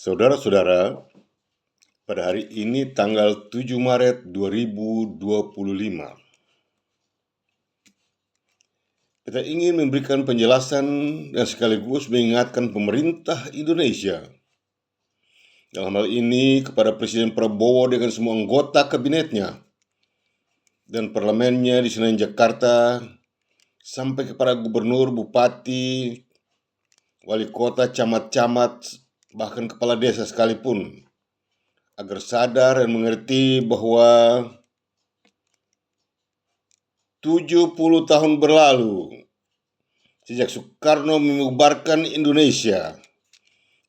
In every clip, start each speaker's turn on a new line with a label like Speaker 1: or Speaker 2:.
Speaker 1: Saudara-saudara, pada hari ini tanggal 7 Maret 2025, kita ingin memberikan penjelasan dan sekaligus mengingatkan pemerintah Indonesia, dalam hal ini kepada Presiden Prabowo dengan semua anggota kabinetnya dan parlemennya di Senayan, Jakarta, sampai kepada gubernur, bupati, wali kota, camat-camat, bahkan kepala desa sekalipun, agar sadar dan mengerti bahwa 70 tahun berlalu sejak Soekarno membubarkan Indonesia,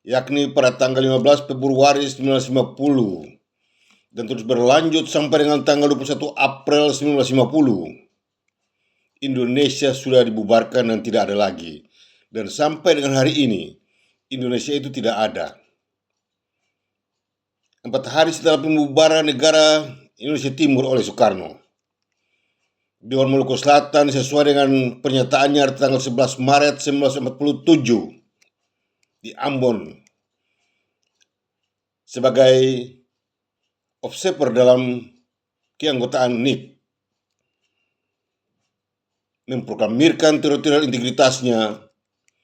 Speaker 1: yakni pada tanggal 15 Februari 1950 dan terus berlanjut sampai dengan tanggal 21 April 1950. Indonesia sudah dibubarkan dan tidak ada lagi. Dan sampai dengan hari ini, Indonesia itu tidak ada. 4 hari setelah pembubaran negara Indonesia Timur oleh Soekarno, Dewan Maluku Selatan sesuai dengan pernyataannya tanggal 11 Maret 1947 di Ambon sebagai observer dalam keanggotaan NIP, memproklamirkan teritorial integritasnya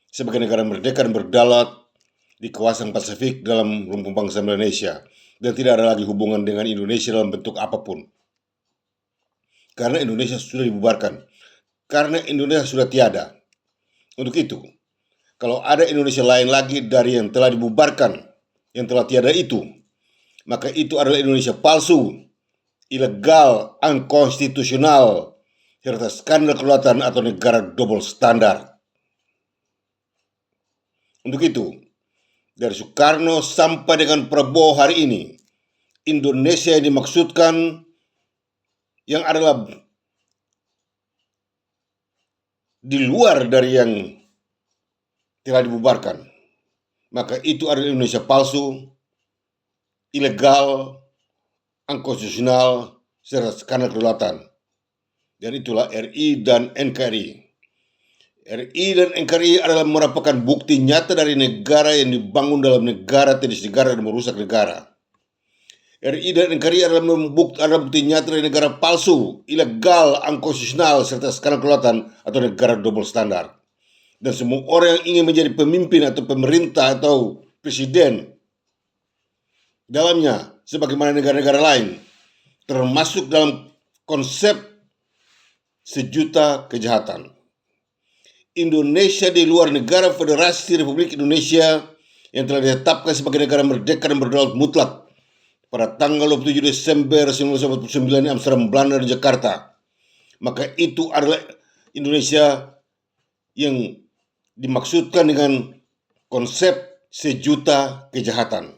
Speaker 1: sebagai negara merdeka dan berdaulat di kawasan Pasifik dalam lumbung bangsa Indonesia, dan tidak ada lagi hubungan dengan Indonesia dalam bentuk apapun. Karena Indonesia sudah dibubarkan, karena Indonesia sudah tiada. Untuk itu, kalau ada Indonesia lain lagi dari yang telah dibubarkan, yang telah tiada itu, maka itu adalah Indonesia palsu, ilegal, unkonstitusional, serta skandal kedaulatan atau negara double standar. Untuk itu, dari Soekarno sampai dengan Prabowo hari ini, Indonesia yang dimaksudkan yang adalah di luar dari yang telah dibubarkan, maka itu adalah Indonesia palsu, ilegal, unkonstitusional, serta skandal kedaulatan. Dan itulah RI dan NKRI. RI dan NKRI adalah merupakan bukti nyata dari negara yang dibangun dalam negara, tidak negara dan merusak negara. RI dan NKRI adalah bukti nyata dari negara palsu, ilegal, unkonstitusional, serta skandal kedaulatan atau negara double standar. Dan semua orang yang ingin menjadi pemimpin atau pemerintah atau presiden dalamnya sebagaimana negara-negara lain, termasuk dalam konsep sejuta kejahatan. Indonesia di luar negara Federasi Republik Indonesia yang telah ditetapkan sebagai negara merdeka dan berdaulat mutlak pada tanggal 27 Desember 1949 di Amsterdam, Belanda dan Jakarta, maka itu adalah Indonesia yang dimaksudkan dengan konsep sejuta kejahatan.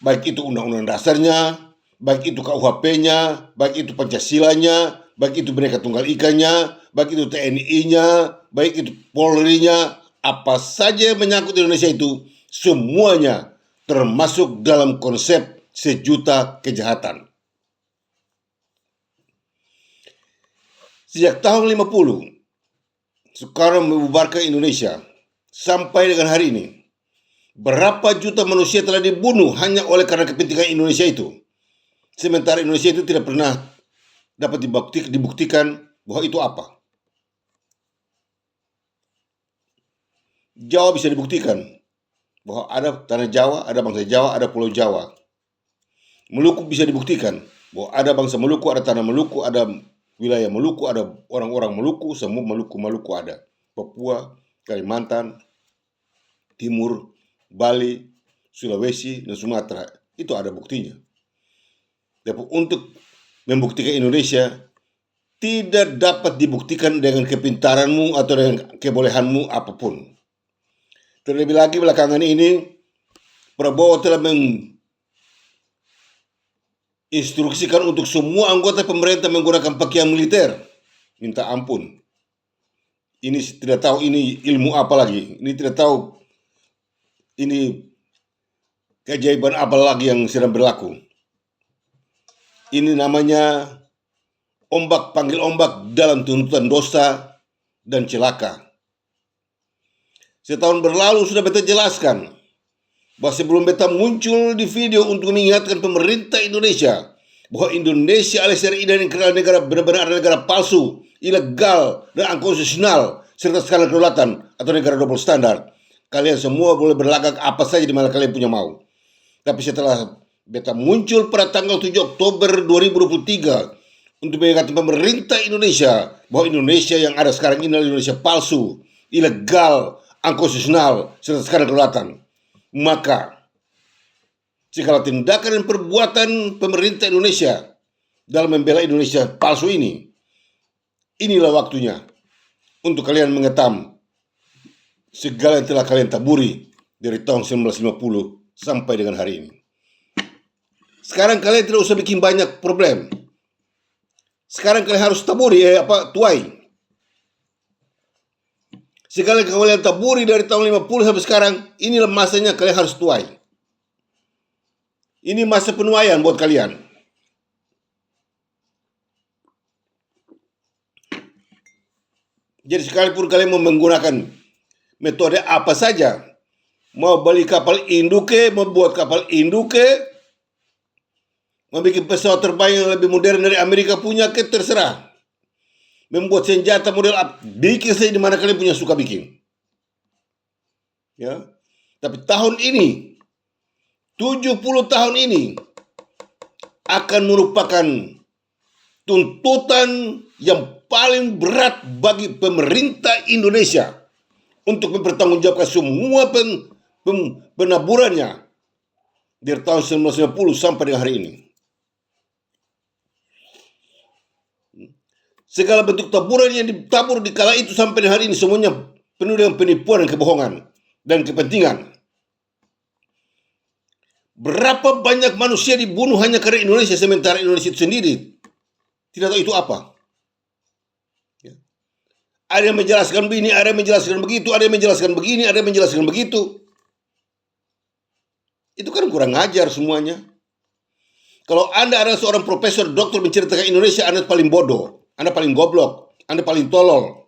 Speaker 1: Baik itu undang-undang dasarnya, baik itu KUHP-nya, baik itu Pancasilanya, baik itu Bhinneka Tunggal Ika-nya, baik itu TNI-nya, baik itu Polri-nya, apa saja yang menyangkut Indonesia itu, semuanya termasuk dalam konsep sejuta kejahatan. Sejak tahun 50, Soekarno membubarkan Indonesia sampai dengan hari ini, berapa juta manusia telah dibunuh hanya oleh karena kepentingan Indonesia itu. Sementara Indonesia itu tidak pernah dapat dibuktikan bahwa itu apa. Jawa bisa dibuktikan bahwa ada tanah Jawa, ada bangsa Jawa, ada pulau Jawa. Maluku bisa dibuktikan bahwa ada bangsa Maluku, ada tanah Maluku, ada wilayah Maluku, ada orang-orang Maluku, semua Maluku ada. Papua, Kalimantan, Timur, Bali, Sulawesi, dan Sumatera. Itu ada buktinya. Tapi untuk membuktikan Indonesia tidak dapat dibuktikan dengan kepintaranmu atau dengan kebolehanmu apapun. Terlebih lagi belakangan ini, Prabowo telah instruksikan untuk semua anggota pemerintah menggunakan pakaian militer. Minta ampun. Ini tidak tahu ini ilmu apa lagi. Ini tidak tahu ini keajaiban apa lagi yang sedang berlaku. Ini namanya ombak panggil ombak dalam tuntutan dosa dan celaka. Setahun berlalu sudah beta jelaskan bahwa sebelum beta muncul di video untuk mengingatkan pemerintah Indonesia bahwa Indonesia alias RI dan negara benar-benar adalah negara palsu, ilegal, dan unkonstitusional, serta skala kedaulatan atau negara double standar. Kalian semua boleh berlagak apa saja di mana kalian punya mau. Tapi setelah beta muncul pada tanggal 7 Oktober 2023 untuk mengingatkan pemerintah Indonesia bahwa Indonesia yang ada sekarang ini adalah Indonesia palsu, ilegal, unkonstitusional, serta skala kedaulatan, maka segala tindakan dan perbuatan pemerintah Indonesia dalam membela Indonesia palsu ini, inilah waktunya untuk kalian mengetam segala yang telah kalian taburi dari tahun 1950 sampai dengan hari ini. Sekarang kalian tidak usah bikin banyak problem. Sekarang kalian harus taburi, tuai. Segala yang kalian taburi dari tahun 50 sampai sekarang, inilah masanya kalian harus tuai. Ini masa penuaian buat kalian. Jadi sekalipun kalian mau menggunakan metode apa saja, mau beli kapal induk ke, mau buat kapal induk ke, mau bikin pesawat terbang yang lebih modern dari Amerika punya ke, terserah. Membuat senjata model up, bikin saja di mana kalian punya suka bikin. Ya. Tapi tahun ini, 70 tahun ini akan merupakan tuntutan yang paling berat bagi pemerintah Indonesia untuk mempertanggungjawabkan semua penaburannya dari tahun 1990 sampai dengan hari ini. Segala bentuk taburan yang ditabur di kala itu sampai dengan hari ini semuanya penuh dengan penipuan dan kebohongan dan kepentingan. Berapa banyak manusia dibunuh hanya karena Indonesia, sementara Indonesia itu sendiri tidak tahu itu apa. Ada yang menjelaskan begini, ada yang menjelaskan begitu, ada yang menjelaskan begini, ada yang menjelaskan begitu. Itu kan kurang ajar semuanya. Kalau Anda adalah seorang profesor doktor menceritakan Indonesia, Anda paling bodoh, Anda paling goblok, Anda paling tolol.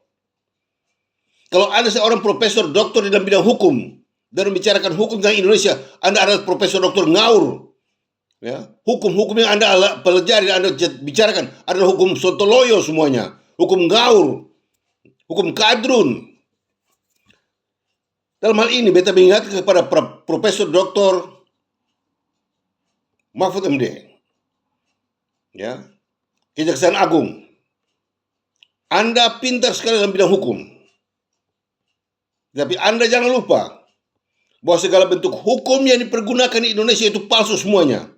Speaker 1: Kalau Anda seorang profesor doktor di dalam bidang hukum dan membicarakan hukum tentang Indonesia, Anda adalah profesor doktor ngawur. Ya, hukum-hukum yang Anda pelajari, Anda bicarakan adalah hukum sontoloyo semuanya, hukum ngawur, hukum kadrun. Dalam hal ini, beta mengingatkan kepada Profesor Dr. Mahfud MD, ya, Kejaksaan Agung. Anda pintar sekali dalam bidang hukum, tapi Anda jangan lupa bahwa segala bentuk hukum yang dipergunakan di Indonesia itu palsu semuanya,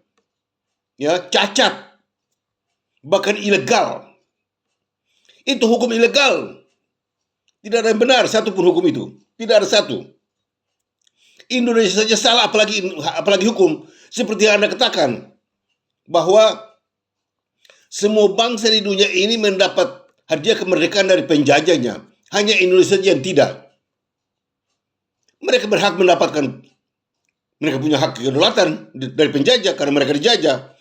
Speaker 1: ya, cacat, bahkan ilegal. Itu hukum ilegal. Tidak ada yang benar satupun hukum itu. Tidak ada satu. Indonesia saja salah, apalagi hukum. Seperti yang Anda katakan, bahwa semua bangsa di dunia ini mendapat hadiah kemerdekaan dari penjajahnya. Hanya Indonesia saja yang tidak. Mereka berhak mendapatkan, mereka punya hak kedaulatan dari penjajah karena mereka dijajah.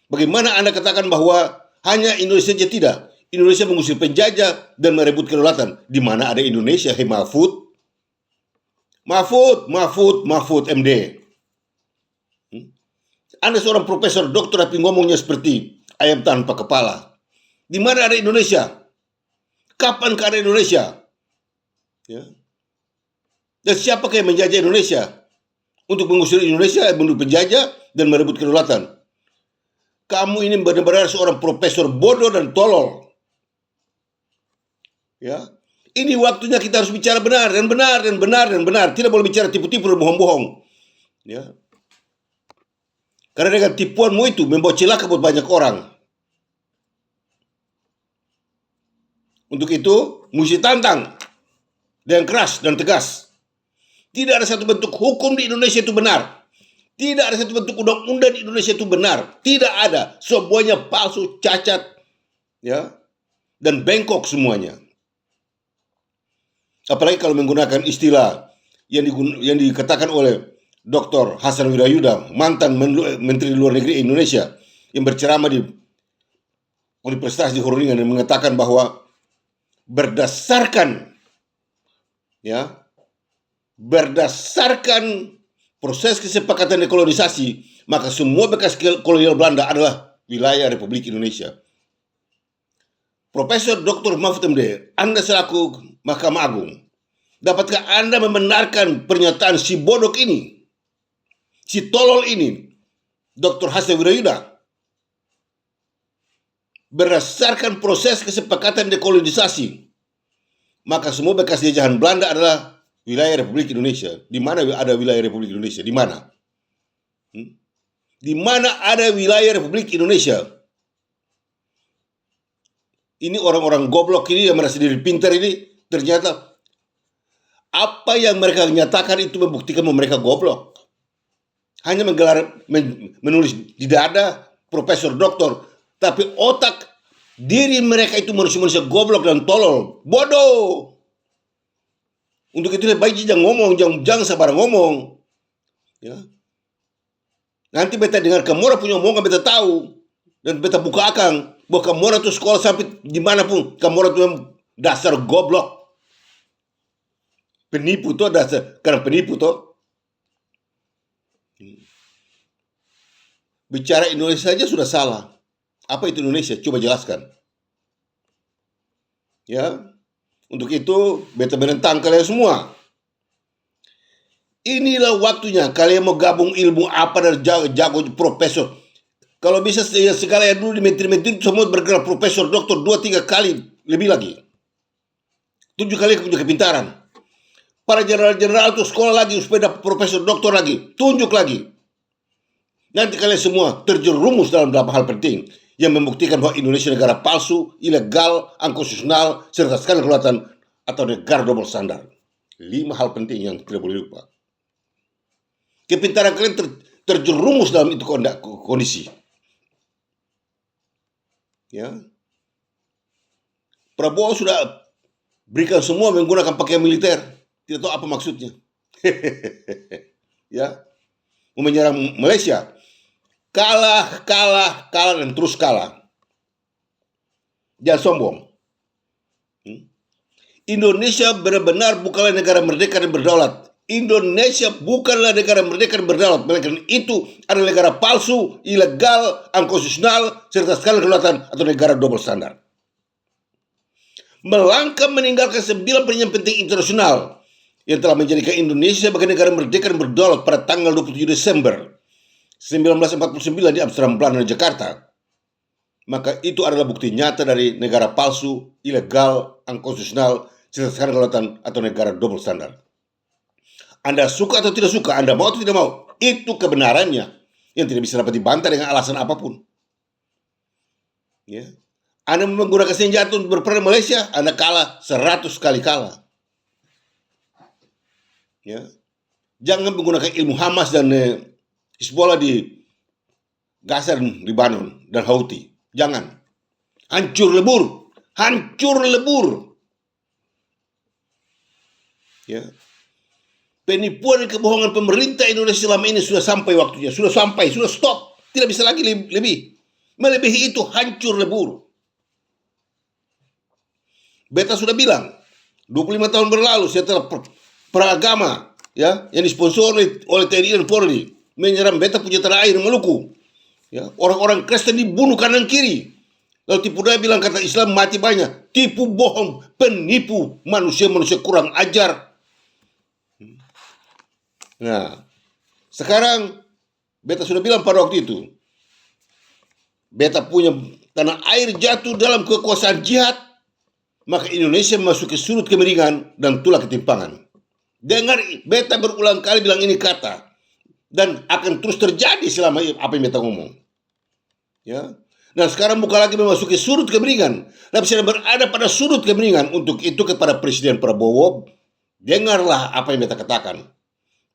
Speaker 1: Bagaimana Anda katakan bahwa hanya Indonesia saja tidak? Indonesia mengusir penjajah dan merebut kedaulatan. Di mana ada Indonesia, hei Mahfud? Mahfud MD. Anda seorang profesor doktor tapi ngomongnya seperti ayam tanpa kepala. Di mana ada Indonesia? Kapan ada Indonesia? Ya. Dan siapakah yang menjajah Indonesia? Untuk mengusir Indonesia, membunuh penjajah dan merebut kedaulatan. Kamu ini benar-benar seorang profesor bodoh dan tolol. Ya, ini waktunya kita harus bicara benar. Tidak boleh bicara tipu-tipu dan bohong-bohong. Ya, karena dengan tipuanmu itu membawa celaka buat banyak orang. Untuk itu, mesti tantang dengan keras dan tegas. Tidak ada satu bentuk hukum di Indonesia itu benar. Tidak ada satu bentuk undang-undang di Indonesia itu benar. Tidak ada. Semuanya palsu, cacat, ya, dan bengkok semuanya. Apalagi kalau menggunakan istilah yang dikatakan oleh Dr. Hasan Wirayuda, mantan Menteri Luar Negeri Indonesia, yang berceramah di Universitas di Groningen dan mengatakan bahwa berdasarkan proses kesepakatan dekolonisasi, maka semua bekas kolonial Belanda adalah wilayah Republik Indonesia. Profesor Dr. Mahfud MD, Anda selaku Mahkamah Agung, dapatkah Anda membenarkan pernyataan si bodoh ini, si tolol ini, Dr. Hasan Wirayuda? Berdasarkan proses kesepakatan dekolonisasi, maka semua bekas jajahan Belanda adalah wilayah Republik Indonesia. Di mana ada wilayah Republik Indonesia? Di mana? Di mana ada wilayah Republik Indonesia? Ini orang-orang goblok ini yang merasa diri pintar ini, ternyata apa yang mereka nyatakan itu membuktikan bahwa mereka goblok. Hanya menulis di dada profesor doktor, tapi otak diri mereka itu manusia-manusia goblok dan tolol, bodoh. Untuk itu baik jangan ngomong, jangan sabar ngomong. Ya. Nanti beta dengar kamu punya omongan beta tahu dan beta buka akang bahwa kamu tuh sekolah sampai dimanapun kamu tuh dasar goblok, penipu tuh dasar, karena penipu tuh. Bicara Indonesia saja sudah salah. Apa itu Indonesia? Coba jelaskan. Ya, untuk itu beta menentang kalian semua. Inilah waktunya kalian mau gabung ilmu apa dan jago profesor. Kalau bisa segala yang dulu di menteri-menteri semua bergerak profesor, doktor 2-3 kali lebih lagi. 7 kali punya kepintaran. Para jenderal-jenderal itu sekolah lagi supaya dapat profesor doktor lagi, tunjuk lagi. Nanti kalian semua terjerumus dalam beberapa hal penting yang membuktikan bahwa Indonesia negara palsu, ilegal, unkonstitusional, serta sekali kelewatan atau negara double standar. 5 hal penting yang tidak boleh lupa. Kepintaran kalian terjerumus dalam itu kondisi. Ya, Prabowo sudah berikan semua menggunakan pakaian militer, tidak tahu apa maksudnya. Ya, mau menyerang Malaysia, kalah dan terus kalah. Jangan sombong. Indonesia benar-benar bukanlah negara merdeka dan berdaulat. Indonesia bukanlah negara merdeka dan berdaulat, melainkan itu adalah negara palsu, ilegal, unkonstitusional, serta sekali kelewatan atau negara double standar. Melangkah meninggalkan 9 perjanjian penting internasional yang telah menjadikan Indonesia sebagai negara merdeka dan berdaulat pada tanggal 27 Desember 1949 di Amsterdam, Belanda dan Jakarta, maka itu adalah bukti nyata dari negara palsu, ilegal, unkonstitusional, serta sekali kelewatan atau negara double standar. Anda suka atau tidak suka, Anda mau atau tidak mau, itu kebenarannya yang tidak bisa dapat dibantah dengan alasan apapun. Ya. Anda menggunakan senjata untuk berperang di Malaysia, Anda kalah 100 kali kalah. Ya. Jangan menggunakan ilmu Hamas dan Hizbollah di Gaza dan Lebanon dan Houthi. Jangan. Hancur lebur. Hancur lebur. Ya. Penipuan dan kebohongan pemerintah Indonesia selama ini sudah sampai waktunya. Sudah stop. Tidak bisa lagi lebih. Melebihi itu hancur lebur. Beta sudah bilang, 25 tahun berlalu setelah perang agama ya, yang disponsori oleh TNI dan Polri menyerang beta punya tanah air Maluku. Ya, orang-orang Kristen dibunuh kanan kiri. Lalu tipu daya bilang kata Islam mati banyak. Tipu bohong, penipu, manusia-manusia kurang ajar. Nah, sekarang beta sudah bilang pada waktu itu, beta punya tanah air jatuh dalam kekuasaan jihad, maka Indonesia memasuki sudut kemiringan dan tulah ketimpangan. Dengar, beta berulang kali bilang ini kata, dan akan terus terjadi selama apa yang beta ngomong. Ya, dan sekarang bukan lagi memasuki sudut kemiringan, tapi sedang berada pada sudut kemiringan. Untuk itu kepada Presiden Prabowo, dengarlah apa yang beta katakan.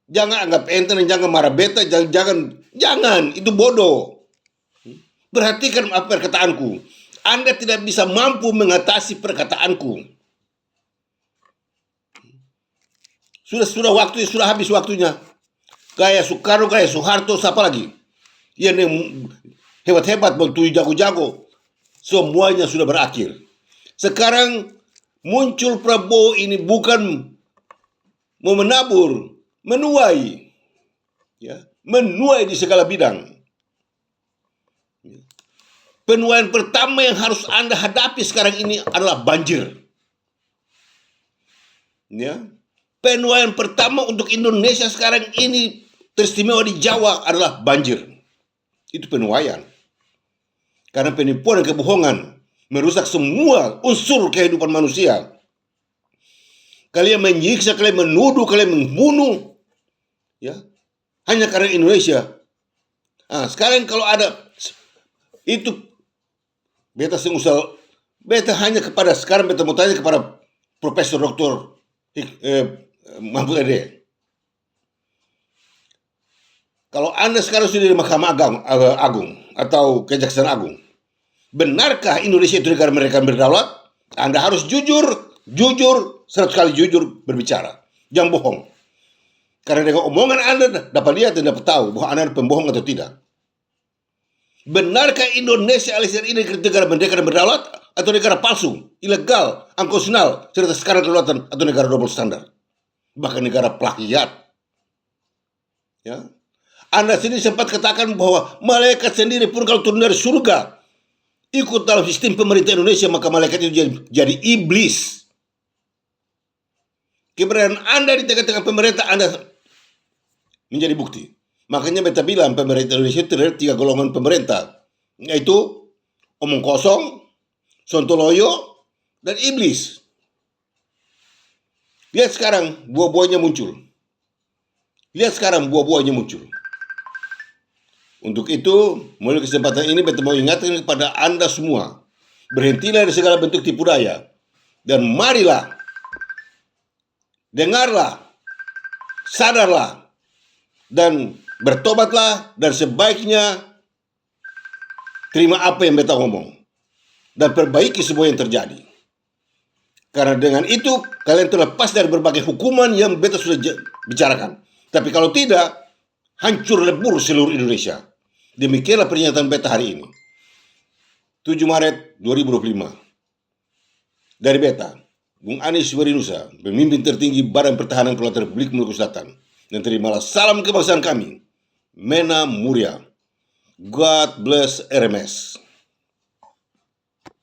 Speaker 1: Jangan anggap enteng dan jangan marah beta, jangan, itu bodoh. Perhatikan apa perkataanku. Anda tidak bisa mampu mengatasi perkataanku. Sudah waktunya, sudah habis waktunya. Kayak Soekarno, kayak Soeharto, siapa lagi? Yang hebat-hebat, betul jago-jago. Semuanya sudah berakhir. Sekarang muncul Prabowo ini bukan mau menabur, menuai. ya, menuai di segala bidang. Penuaian pertama yang harus Anda hadapi sekarang ini adalah banjir. Ya. Penuaian pertama untuk Indonesia sekarang ini teristimewa di Jawa adalah banjir. Itu penuaian. Karena penipuan dan kebohongan merusak semua unsur kehidupan manusia. Kalian menyiksa, kalian menuduh, kalian membunuh, ya, hanya karena Indonesia. Sekarang kalau ada itu, beta sengusal, beta hanya kepada sekarang beta mau tanya kepada Profesor Dr. Mahfud MD. Kalau Anda sekarang sudah di Mahkamah Agung atau Kejaksaan Agung, benarkah Indonesia itu negara mereka berdaulat? Anda harus jujur, 100 kali jujur berbicara. Jangan bohong. Karena dengan omongan Anda dapat lihat dan dapat tahu bahwa Anda pembohong atau tidak. Benarkah Indonesia alias ini negara merdeka dan berdaulat atau negara palsu, ilegal, unconstitusional, serta sekarang kedaulatan atau negara double standar? Bahkan negara plagiat. Ya. Anda sendiri sempat katakan bahwa malaikat sendiri pun kalau turun dari surga ikut dalam sistem pemerintah Indonesia, maka malaikat itu jadi iblis. Keberadaan Anda di tengah-tengah pemerintah Anda menjadi bukti. Makanya beta bilang pemerintah Indonesia terdapat 3 golongan pemerintah, yaitu omong kosong, sontoloyo, dan iblis. Lihat sekarang buah-buahnya muncul. Untuk itu, melalui kesempatan ini beta mau ingatkan kepada Anda semua, berhentilah dari segala bentuk tipu daya dan marilah, dengarlah, sadarlah, dan bertobatlah, dan sebaiknya terima apa yang beta ngomong dan perbaiki semua yang terjadi. Karena dengan itu kalian terlepas dari berbagai hukuman yang beta sudah bicarakan. Tapi kalau tidak, hancur lebur seluruh Indonesia. Demikianlah pernyataan beta hari ini, 7 Maret 2025. Dari beta, Bung Anies Werinusa, pemimpin tertinggi Badan Pertahanan Kelautan Republik Maluku Selatan. Dan terimalah salam kebangsaan kami, Mena Muria. God bless RMS.